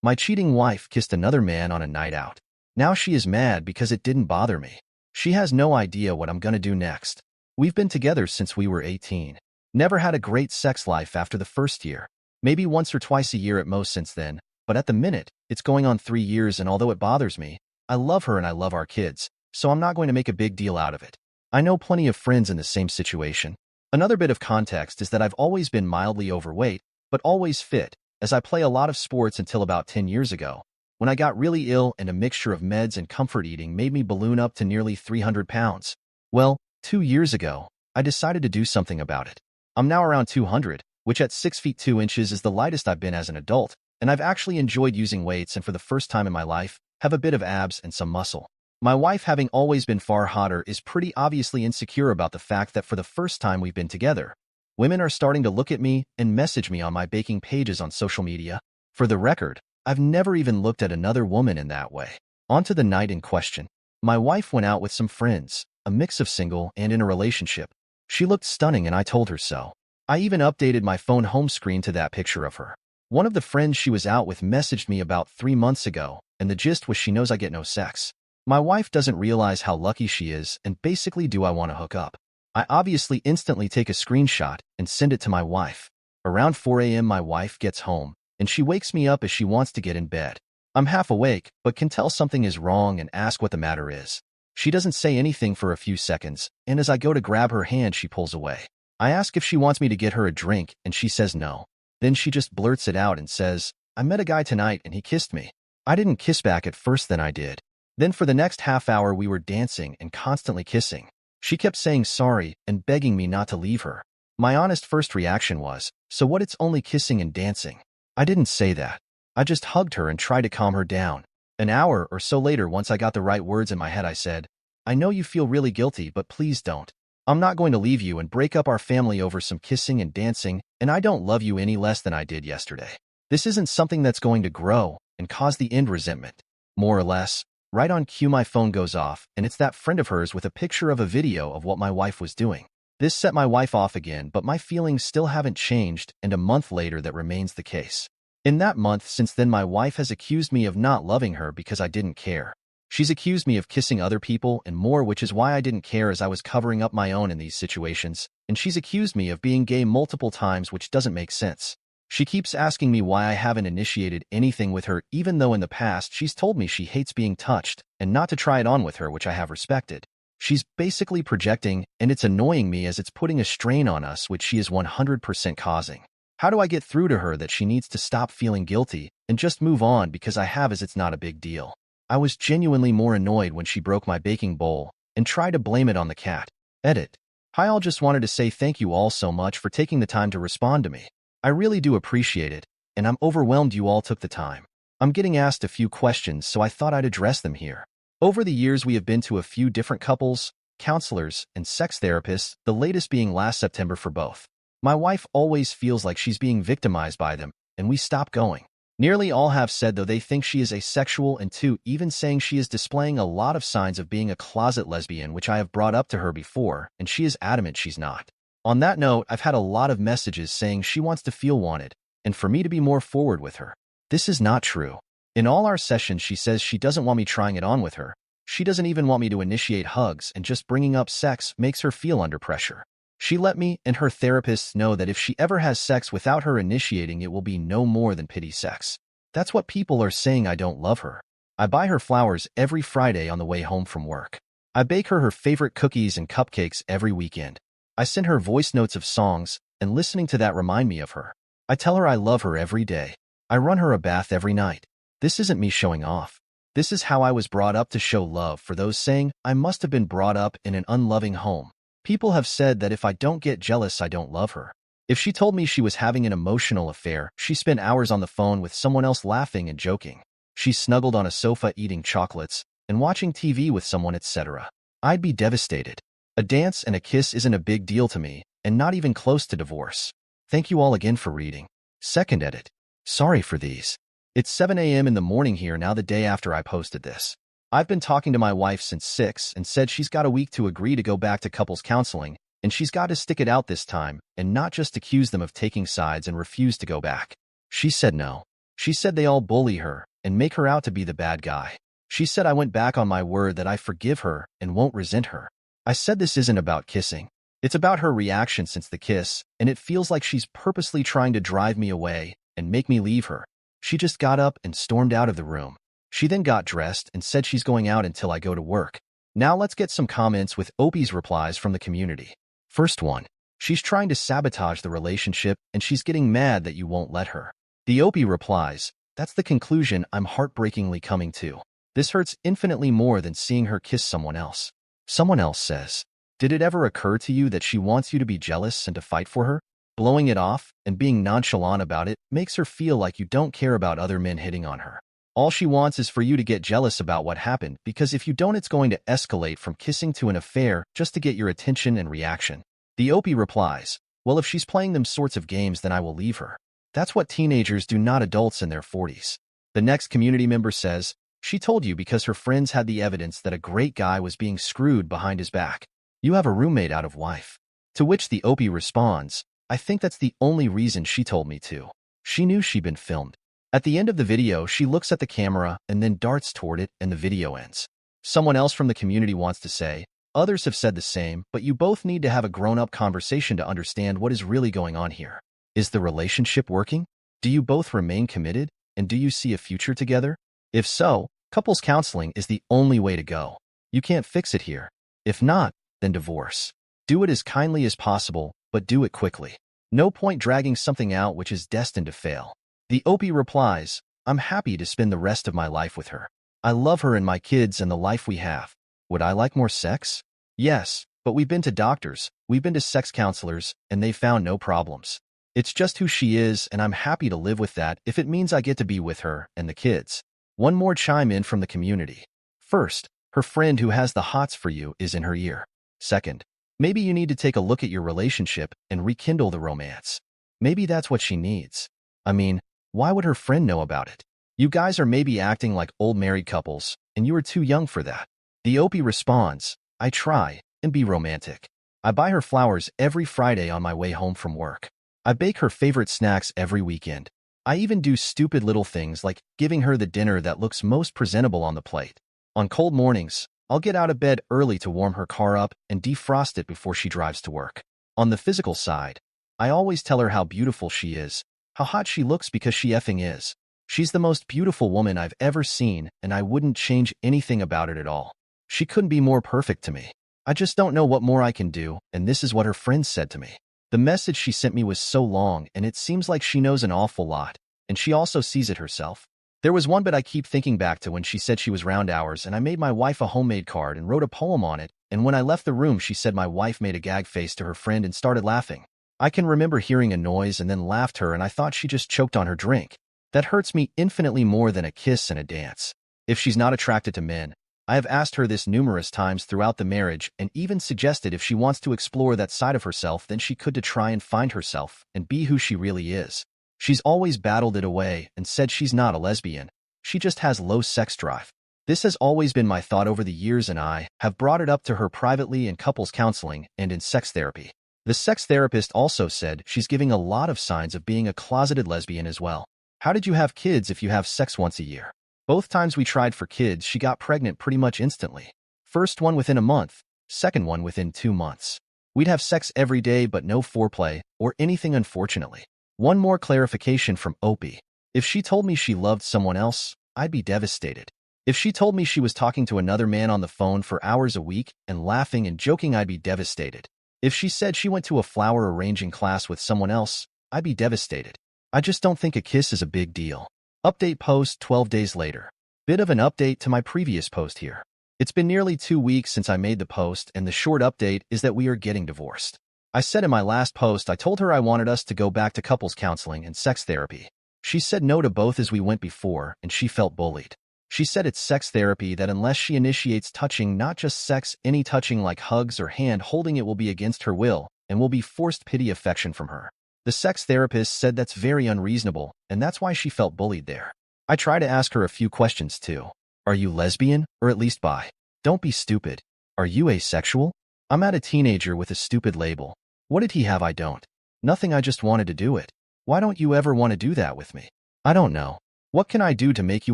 My cheating wife kissed another man on a night out. Now she is mad because it didn't bother me. She has no idea what I'm gonna do next. We've been together since we were 18. Never had a great sex life after the first year. Maybe once or twice a year at most since then, but at the minute, it's going on 3 years, and although it bothers me, I love her and I love our kids, so I'm not going to make a big deal out of it. I know plenty of friends in the same situation. Another bit of context is that I've always been mildly overweight, but always fit, as I play a lot of sports until about 10 years ago, when I got really ill and a mixture of meds and comfort eating made me balloon up to nearly 300 pounds. Well, 2 years ago, I decided to do something about it. I'm now around 200, which at 6 feet 2 inches is the lightest I've been as an adult, and I've actually enjoyed using weights and for the first time in my life, have a bit of abs and some muscle. My wife, having always been far hotter, is pretty obviously insecure about the fact that for the first time we've been together, women are starting to look at me and message me on my baking pages on social media. For the record, I've never even looked at another woman in that way. On to the night in question. My wife went out with some friends, a mix of single and in a relationship. She looked stunning and I told her so. I even updated my phone home screen to that picture of her. One of the friends she was out with messaged me about 3 months ago, and the gist was she knows I get no sex. My wife doesn't realize how lucky she is, and basically, do I want to hook up? I obviously instantly take a screenshot and send it to my wife. Around 4 a.m. my wife gets home, and she wakes me up as she wants to get in bed. I'm half awake, but can tell something is wrong and ask what the matter is. She doesn't say anything for a few seconds, and as I go to grab her hand, she pulls away. I ask if she wants me to get her a drink, and she says no. Then she just blurts it out and says, "I met a guy tonight and he kissed me." I didn't kiss back at first, then I did. Then for the next half hour we were dancing and constantly kissing. She kept saying sorry and begging me not to leave her. My honest first reaction was, "So what, it's only kissing and dancing?" I didn't say that. I just hugged her and tried to calm her down. An hour or so later, once I got the right words in my head, I said, "I know you feel really guilty, but please don't. I'm not going to leave you and break up our family over some kissing and dancing, and I don't love you any less than I did yesterday. This isn't something that's going to grow and cause the end resentment." More or less. Right on cue, my phone goes off, and it's that friend of hers with a picture of a video of what my wife was doing. This set my wife off again, but my feelings still haven't changed, and a month later that remains the case. In that month since then, my wife has accused me of not loving her because I didn't care. She's accused me of kissing other people and more, which is why I didn't care, as I was covering up my own in these situations, and she's accused me of being gay multiple times, which doesn't make sense. She keeps asking me why I haven't initiated anything with her, even though in the past she's told me she hates being touched and not to try it on with her, which I have respected. She's basically projecting, and it's annoying me as it's putting a strain on us, which she is 100% causing. How do I get through to her that she needs to stop feeling guilty and just move on, because I have, as it's not a big deal? I was genuinely more annoyed when she broke my baking bowl and tried to blame it on the cat. Edit. Hi all, just wanted to say thank you all so much for taking the time to respond to me. I really do appreciate it, and I'm overwhelmed you all took the time. I'm getting asked a few questions, so I thought I'd address them here. Over the years, we have been to a few different couples, counselors, and sex therapists, the latest being last September for both. My wife always feels like she's being victimized by them, and we stop going. Nearly all have said, though, they think she is asexual, and two, even saying she is displaying a lot of signs of being a closet lesbian, which I have brought up to her before, and she is adamant she's not. On that note, I've had a lot of messages saying she wants to feel wanted, and for me to be more forward with her. This is not true. In all our sessions, she says she doesn't want me trying it on with her. She doesn't even want me to initiate hugs, and just bringing up sex makes her feel under pressure. She let me and her therapists know that if she ever has sex without her initiating, it will be no more than pity sex. That's what people are saying. I don't love her. I buy her flowers every Friday on the way home from work. I bake her favorite cookies and cupcakes every weekend. I send her voice notes of songs, and listening to that remind me of her. I tell her I love her every day. I run her a bath every night. This isn't me showing off. This is how I was brought up to show love. For those saying I must have been brought up in an unloving home, people have said that if I don't get jealous, I don't love her. If she told me she was having an emotional affair, she spent hours on the phone with someone else laughing and joking. She snuggled on a sofa eating chocolates and watching TV with someone, etc. I'd be devastated. A dance and a kiss isn't a big deal to me, and not even close to divorce. Thank you all again for reading. Second edit. Sorry for these. It's 7 a.m. in the morning here now, the day after I posted this. I've been talking to my wife since 6 and said she's got a week to agree to go back to couples counseling, and she's got to stick it out this time and not just accuse them of taking sides and refuse to go back. She said no. She said they all bully her and make her out to be the bad guy. She said I went back on my word that I forgive her and won't resent her. I said this isn't about kissing. It's about her reaction since the kiss, and it feels like she's purposely trying to drive me away and make me leave her. She just got up and stormed out of the room. She then got dressed and said she's going out until I go to work. Now let's get some comments with Opie's replies from the community. First one. She's trying to sabotage the relationship and she's getting mad that you won't let her. The Opie replies, that's the conclusion I'm heartbreakingly coming to. This hurts infinitely more than seeing her kiss someone else. Someone else says, did it ever occur to you that she wants you to be jealous and to fight for her? Blowing it off and being nonchalant about it makes her feel like you don't care about other men hitting on her. All she wants is for you to get jealous about what happened, because if you don't, it's going to escalate from kissing to an affair just to get your attention and reaction. The Opie replies, well, if she's playing them sorts of games, then I will leave her. That's what teenagers do, not adults in their 40s. The next community member says, she told you because her friends had the evidence that a great guy was being screwed behind his back. You have a roommate out of wife. To which the Opie responds, I think that's the only reason she told me to. She knew she'd been filmed. At the end of the video, she looks at the camera and then darts toward it and the video ends. Someone else from the community wants to say, others have said the same, but you both need to have a grown-up conversation to understand what is really going on here. Is the relationship working? Do you both remain committed? And do you see a future together? If so, couples counseling is the only way to go. You can't fix it here. If not, then divorce. Do it as kindly as possible, but do it quickly. No point dragging something out which is destined to fail. The Opie replies, I'm happy to spend the rest of my life with her. I love her and my kids and the life we have. Would I like more sex? Yes, but we've been to doctors, we've been to sex counselors, and they found no problems. It's just who she is, and I'm happy to live with that if it means I get to be with her and the kids. One more chime in from the community. First, her friend who has the hots for you is in her ear. Second, maybe you need to take a look at your relationship and rekindle the romance. Maybe that's what she needs. I mean, why would her friend know about it? You guys are maybe acting like old married couples, and you are too young for that. The Opie responds, I try and be romantic. I buy her flowers every Friday on my way home from work. I bake her favorite snacks every weekend. I even do stupid little things like giving her the dinner that looks most presentable on the plate. On cold mornings, I'll get out of bed early to warm her car up and defrost it before she drives to work. On the physical side, I always tell her how beautiful she is, how hot she looks because she effing is. She's the most beautiful woman I've ever seen, and I wouldn't change anything about it at all. She couldn't be more perfect to me. I just don't know what more I can do, and this is what her friends said to me. The message she sent me was so long, and it seems like she knows an awful lot, and she also sees it herself. There was one bit I keep thinking back to when she said she was round hours, and I made my wife a homemade card and wrote a poem on it, and when I left the room she said my wife made a gag face to her friend and started laughing. I can remember hearing a noise and then laughed her, and I thought she just choked on her drink. That hurts me infinitely more than a kiss and a dance. If she's not attracted to men, I have asked her this numerous times throughout the marriage and even suggested if she wants to explore that side of herself, then she could to try and find herself and be who she really is. She's always battled it away and said she's not a lesbian. She just has low sex drive. This has always been my thought over the years, and I have brought it up to her privately in couples counseling and in sex therapy. The sex therapist also said she's giving a lot of signs of being a closeted lesbian as well. How did you have kids if you have sex once a year? Both times we tried for kids, she got pregnant pretty much instantly. First one within a month, second one within 2 months. We'd have sex every day but no foreplay or anything, unfortunately. One more clarification from Opie. If she told me she loved someone else, I'd be devastated. If she told me she was talking to another man on the phone for hours a week and laughing and joking, I'd be devastated. If she said she went to a flower arranging class with someone else, I'd be devastated. I just don't think a kiss is a big deal. Update post 12 days later. Bit of an update to my previous post here. It's been nearly 2 weeks since I made the post, and the short update is that we are getting divorced. I said in my last post I told her I wanted us to go back to couples counseling and sex therapy. She said no to both as we went before, and she felt bullied. She said it's sex therapy that unless she initiates touching, not just sex, any touching like hugs or hand holding, it will be against her will and will be forced pity affection from her. The sex therapist said that's very unreasonable, and that's why she felt bullied there. I try to ask her a few questions too. Are you lesbian, or at least bi? Don't be stupid. Are you asexual? I'm at a teenager with a stupid label. What did he have I don't? Nothing, I just wanted to do it. Why don't you ever want to do that with me? I don't know. What can I do to make you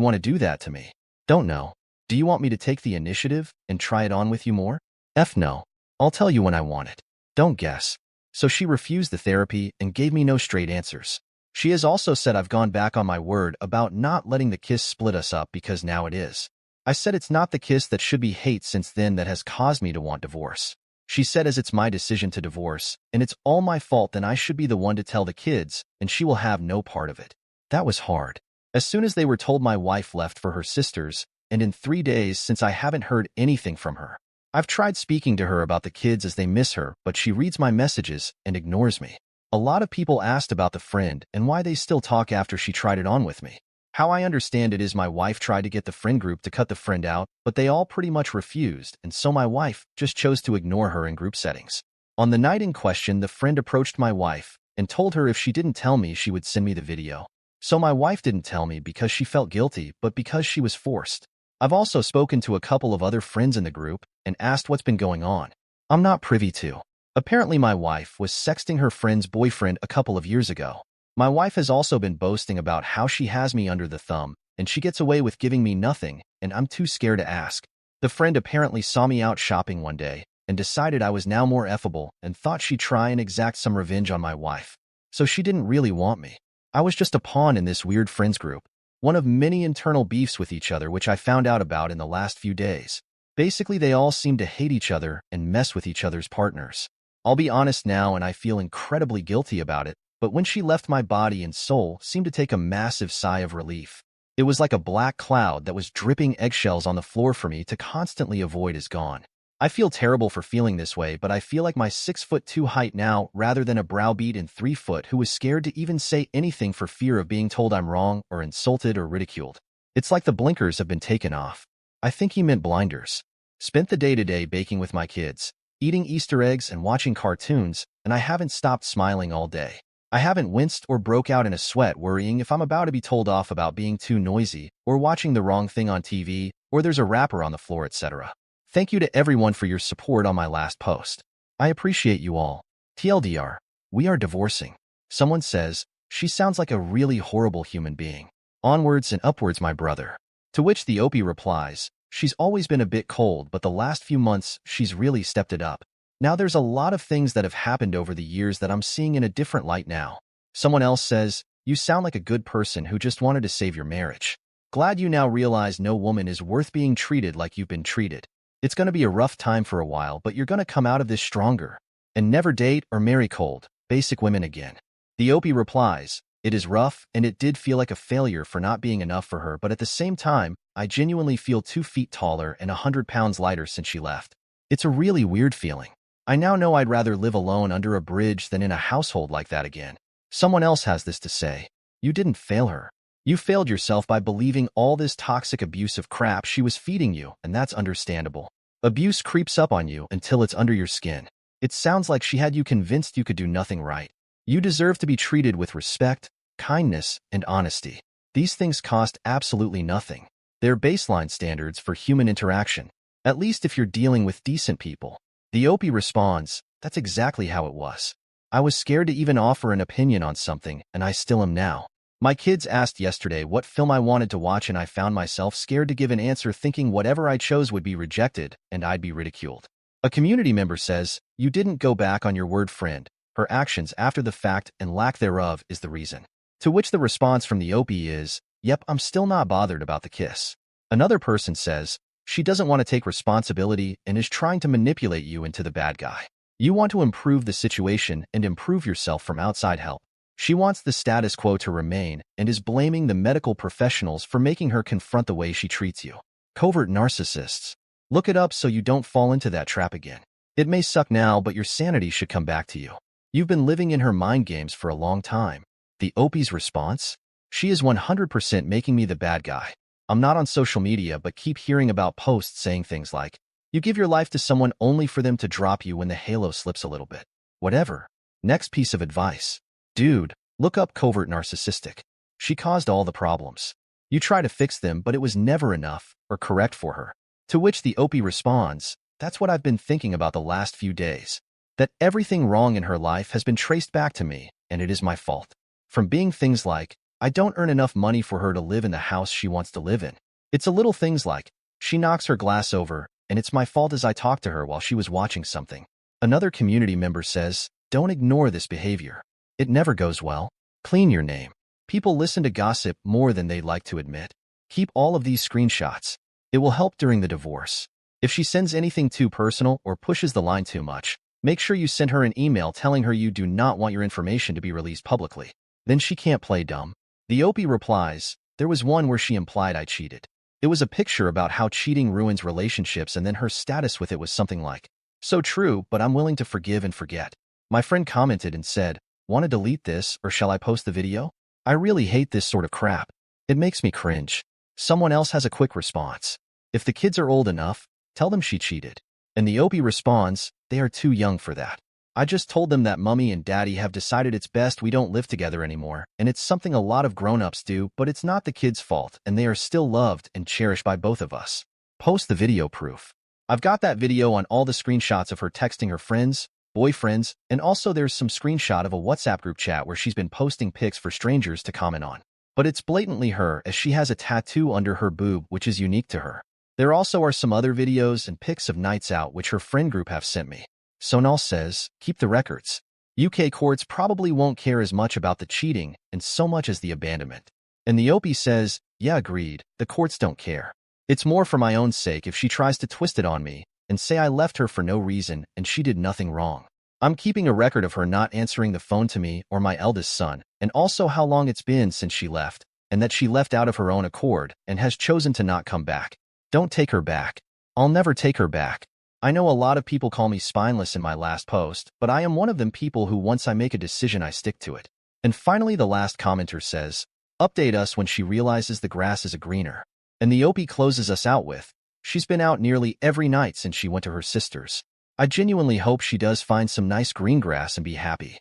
want to do that to me? Don't know. Do you want me to take the initiative and try it on with you more? F no. I'll tell you when I want it. Don't guess. So she refused the therapy and gave me no straight answers. She has also said I've gone back on my word about not letting the kiss split us up because now it is. I said it's not the kiss that should be hate since then that has caused me to want divorce. She said as it's my decision to divorce, and it's all my fault, then I should be the one to tell the kids, and she will have no part of it. That was hard. As soon as they were told, my wife left for her sisters, and in 3 days since I haven't heard anything from her. I've tried speaking to her about the kids as they miss her, but she reads my messages and ignores me. A lot of people asked about the friend and why they still talk after she tried it on with me. How I understand it is my wife tried to get the friend group to cut the friend out, but they all pretty much refused, and so my wife just chose to ignore her in group settings. On the night in question, the friend approached my wife and told her if she didn't tell me, she would send me the video. So my wife didn't tell me because she felt guilty, but because she was forced. I've also spoken to a couple of other friends in the group and asked what's been going on. I'm not privy to. Apparently my wife was sexting her friend's boyfriend a couple of years ago. My wife has also been boasting about how she has me under the thumb, and she gets away with giving me nothing, and I'm too scared to ask. The friend apparently saw me out shopping one day and decided I was now more effable and thought she'd try and exact some revenge on my wife. So she didn't really want me. I was just a pawn in this weird friends group, one of many internal beefs with each other which I found out about in the last few days. Basically, they all seem to hate each other and mess with each other's partners. I'll be honest now, and I feel incredibly guilty about it, but when she left, my body and soul seemed to take a massive sigh of relief. It was like a black cloud that was dripping eggshells on the floor for me to constantly avoid is gone. I feel terrible for feeling this way, but I feel like my 6'2" height now rather than a browbeat and 3 foot who was scared to even say anything for fear of being told I'm wrong or insulted or ridiculed. It's like the blinkers have been taken off. I think he meant blinders. Spent the day today baking with my kids, eating Easter eggs and watching cartoons, and I haven't stopped smiling all day. I haven't winced or broke out in a sweat worrying if I'm about to be told off about being too noisy or watching the wrong thing on TV or there's a wrapper on the floor, etc. Thank you to everyone for your support on my last post. I appreciate you all. TLDR, we are divorcing. Someone says, she sounds like a really horrible human being. Onwards and upwards, my brother. To which the OP replies, she's always been a bit cold, but the last few months she's really stepped it up. Now there's a lot of things that have happened over the years that I'm seeing in a different light now. Someone else says, you sound like a good person who just wanted to save your marriage. Glad you now realize no woman is worth being treated like you've been treated. It's going to be a rough time for a while, but you're going to come out of this stronger. And never date or marry cold, basic women again. The OP replies, it is rough and it did feel like a failure for not being enough for her, but at the same time, I genuinely feel 2 feet taller and 100 pounds lighter since she left. It's a really weird feeling. I now know I'd rather live alone under a bridge than in a household like that again. Someone else has this to say. You didn't fail her. You failed yourself by believing all this toxic, abusive crap she was feeding you, and that's understandable. Abuse creeps up on you until it's under your skin. It sounds like she had you convinced you could do nothing right. You deserve to be treated with respect, kindness, and honesty. These things cost absolutely nothing. They're baseline standards for human interaction, at least if you're dealing with decent people. The OP responds, that's exactly how it was. I was scared to even offer an opinion on something, and I still am now. My kids asked yesterday what film I wanted to watch, and I found myself scared to give an answer, thinking whatever I chose would be rejected and I'd be ridiculed. A community member says, you didn't go back on your word, friend. Her actions after the fact and lack thereof is the reason. To which the response from the OP is, yep, I'm still not bothered about the kiss. Another person says, she doesn't want to take responsibility and is trying to manipulate you into the bad guy. You want to improve the situation and improve yourself from outside help. She wants the status quo to remain and is blaming the medical professionals for making her confront the way she treats you. Covert narcissists. Look it up so you don't fall into that trap again. It may suck now, but your sanity should come back to you. You've been living in her mind games for a long time. The OP's response? She is 100% making me the bad guy. I'm not on social media, but keep hearing about posts saying things like, you give your life to someone only for them to drop you when the halo slips a little bit. Whatever. Next piece of advice. Dude, look up covert narcissistic. She caused all the problems. You try to fix them, but it was never enough or correct for her. To which the OP responds, that's what I've been thinking about the last few days. That everything wrong in her life has been traced back to me, and it is my fault. From being things like, I don't earn enough money for her to live in the house she wants to live in. It's a little things like, she knocks her glass over, and it's my fault as I talked to her while she was watching something. Another community member says, don't ignore this behavior. It never goes well. Clean your name. People listen to gossip more than they like to admit. Keep all of these screenshots. It will help during the divorce. If she sends anything too personal or pushes the line too much, make sure you send her an email telling her you do not want your information to be released publicly. Then she can't play dumb. The OP replies, there was one where she implied I cheated. It was a picture about how cheating ruins relationships, and then her status with it was something like, so true, but I'm willing to forgive and forget. My friend commented and said, want to delete this or shall I post the video? I really hate this sort of crap. It makes me cringe. Someone else has a quick response. If the kids are old enough, tell them she cheated. And the OP responds, they are too young for that. I just told them that mommy and daddy have decided it's best we don't live together anymore, and it's something a lot of grown-ups do, but it's not the kids' fault, and they are still loved and cherished by both of us. Post the video proof. I've got that video on all the screenshots of her texting her friends, boyfriends, and also there's some screenshot of a WhatsApp group chat where she's been posting pics for strangers to comment on. But it's blatantly her, as she has a tattoo under her boob which is unique to her. There also are some other videos and pics of nights out which her friend group have sent me. Sonal says, keep the records. UK courts probably won't care as much about the cheating and so much as the abandonment. And the OP says, yeah, agreed, the courts don't care. It's more for my own sake if she tries to twist it on me and say I left her for no reason and she did nothing wrong. I'm keeping a record of her not answering the phone to me or my eldest son, and also how long it's been since she left, and that she left out of her own accord and has chosen to not come back. Don't take her back. I'll never take her back. I know a lot of people call me spineless in my last post, but I am one of them people who once I make a decision I stick to it. And finally the last commenter says, update us when she realizes the grass is greener. And the OP closes us out with, she's been out nearly every night since she went to her sister's. I genuinely hope she does find some nice green grass and be happy.